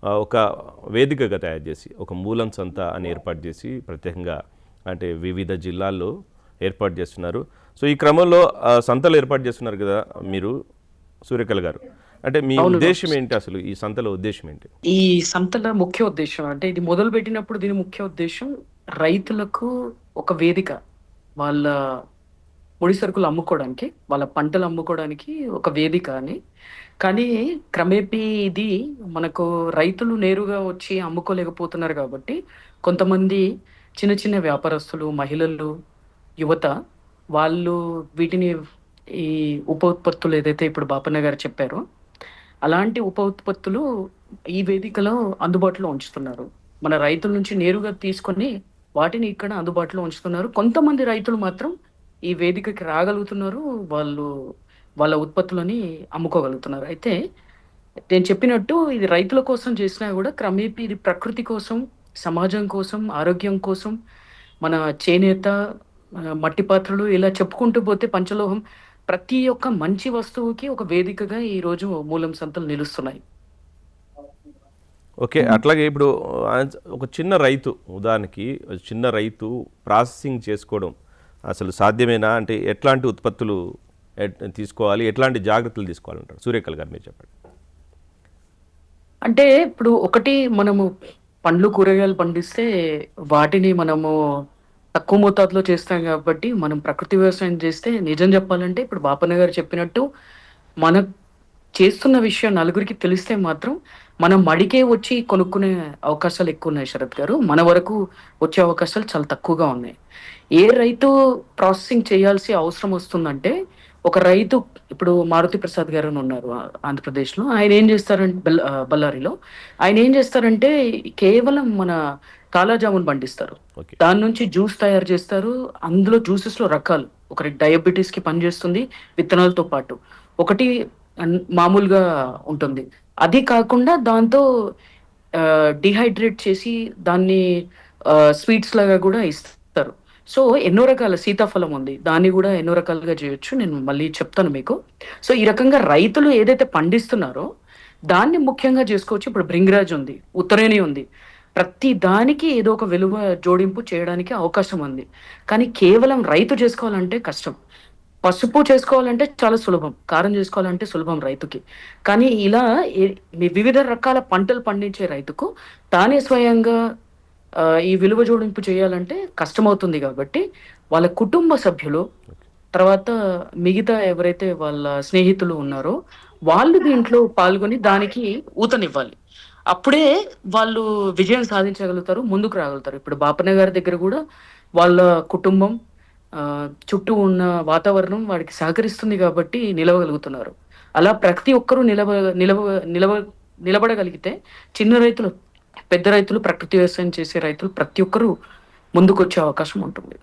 ఒక వేదికగా తయారు చేసి ఒక మూలం సంత అని ఏర్పాటు చేసి ప్రత్యేకంగా అంటే వివిధ జిల్లాల్లో ఏర్పాటు చేస్తున్నారు. సో ఈ క్రమంలో సంతలు ఏర్పాటు చేస్తున్నారు కదా మీరు, సూర్యకళ గారు. అంటే మీ అవును ఉద్దేశం డాక్టర్. ఏంటి, అసలు ఈ సంతలో ఉద్దేశం ఏంటి? ఈ సంతల ముఖ్య ఉద్దేశం అంటే ఇది మొదలు పెట్టినప్పుడు దీని ముఖ్య ఉద్దేశం రైతులకు ఒక వేదిక. వాళ్ళ ముడి సరుకులు అమ్ముకోవడానికి, వాళ్ళ పంటలు అమ్ముకోవడానికి ఒక వేదిక అని. కానీ క్రమేపీ ఇది మనకు రైతులు నేరుగా వచ్చి అమ్ముకోలేకపోతున్నారు కాబట్టి కొంతమంది చిన్న చిన్న వ్యాపారస్తులు, మహిళలు, యువత వాళ్ళు వీటిని ఈ ఉప ఉత్పత్తులు ఏదైతే ఇప్పుడు బాపన్న గారు చెప్పారో అలాంటి ఉప ఉత్పత్తులు ఈ వేదికలో అందుబాటులో ఉంచుతున్నారు. మన రైతుల నుంచి నేరుగా తీసుకొని వాటిని ఇక్కడ అందుబాటులో ఉంచుతున్నారు. కొంతమంది రైతులు మాత్రం ఈ వేదికకి రాగలుగుతున్నారు. వాళ్ళు వాళ్ళ ఉత్పత్తులని అమ్ముకోగలుగుతున్నారు. అయితే నేను చెప్పినట్టు ఇది రైతుల కోసం చేసినా గూడా క్రమేపీ ఇది ప్రకృతి కోసం, సమాజం కోసం, ఆరోగ్యం కోసం, మన చేనేత, మట్టి పాత్రలు ఇలా చెప్పుకుంటూ పోతే పంచలోహం ప్రతి ఒక్క మంచి వస్తువుకి ఒక వేదికగా ఈరోజు మూలం సంతలు నిలుస్తున్నాయి. ఓకే. అట్లాగే ఇప్పుడు ఒక చిన్న రైతు, ఉదాహరణకి చిన్న రైతు ప్రాసెసింగ్ చేసుకోవడం అసలు సాధ్యమేనా? అంటే ఎట్లాంటి ఉత్పత్తులు తీసుకోవాలి, ఎట్లాంటి జాగ్రత్తలు తీసుకోవాలంటారు? సూర్యకళ గారు మీరు చెప్పండి. అంటే ఇప్పుడు ఒకటి మనము పండ్లు, కూరగాయలు పండిస్తే వాటిని మనము తక్కువ మోతాదులో చేస్తాం గాబట్టి, మనం ప్రకృతి వ్యవసాయం చేస్తే నిజం జెప్పాలంటే ఇప్పుడు బాపన్న గారు చెప్పినట్టు మన చేస్తున్న విషయం నలుగురికి తెలిస్తే మాత్రం మనం మడికే వచ్చి కొనుక్కునే అవకాశాలు ఎక్కువున్నాయి శరత్ గారు. మన వరకు వచ్చే అవకాశాలు చాలా తక్కువగా ఉన్నాయి. ఏ రైతు ప్రాసెసింగ్ చేయాల్సి అవసరం వస్తుందంటే, ఒక రైతు ఇప్పుడు మారుతి ప్రసాద్ గారు అని ఉన్నారు ఆంధ్రప్రదేశ్‌లో. ఆయన ఏం చేస్తారంటే బళ్ళారిలో. ఆయన ఏం చేస్తారంటే కేవలం మన కాలా జామున్ పండిస్తారు. ఓకే. దాని నుంచి జ్యూస్ తయారు చేస్తారు. అందులో జ్యూసెస్‌లో రకాలు. ఒకటి డయాబెటిస్‌కి పనిచేస్తుంది విత్తనాలతో పాటు. ఒకటి మామూలుగా ఉంటుంది. అది కాకుండా దాంతో డీహైడ్రేట్ చేసి దాన్ని స్వీట్స్ లాగా గూడా ఇస్తారు. సో, ఎన్నో రకాల సీతాఫలం ఉంది. దాన్ని గూడా ఎన్నో రకాలుగా జేయొచ్చు. నేను మళ్ళీ చెప్తాను మీకు. సో, ఈ రకంగా రైతులు ఏదైతే పండిస్తున్నారో దాన్ని ముఖ్యంగా జేసుకోవచ్చు. ఇప్పుడు భృంగిరాజ్ ఉంది. ఉత్తరేణి ఉంది. ప్రతి దానికి ఏదో ఒక విలువ జోడింపు చేయడానికి అవకాశం ఉంది. కానీ కేవలం రైతు జేసుకోవాలంటే కష్టం. పసుపు చేసుకోవాలంటే చాలా సులభం. కారం జేసుకోవాలంటే సులభం రైతుకి. కానీ ఇలా ఎ వివిధ రకాల పంటలు పండించే రైతుకు తానే స్వయంగా ఈ విలువ జోడింపు చేయాలంటే కష్టమవుతుంది గాబట్టి, వాళ్ళ కుటుంబ సభ్యులు, తర్వాత మిగతా ఎవరైతే వాళ్ళ స్నేహితులు ఉన్నారో, వాళ్ళు దీంట్లో పాల్గొని దానికి ఊతనివ్వాలి. అప్పుడే వాళ్ళు విజయం సాధించగలుగుతారు, ముందుకు రాగలుగుతారు. ఇప్పుడు బాపన్న గారి దగ్గర గూడా వాళ్ళ కుటుంబం, చుట్టూ ఉన్న వాతావరణం వాడికి సహకరిస్తుంది గాబట్టి నిలవగలుగుతున్నారు. అలా ప్రతి ఒక్కరూ నిలవ నిలవ నిలబడగలిగితే చిన్న రైతులు, పెద్ద రైతులు, ప్రకృతి వ్యవసాయం చేసే రైతులు ప్రతి ఒక్కరు ముందుకొచ్చే అవకాశం ఉంటుంది.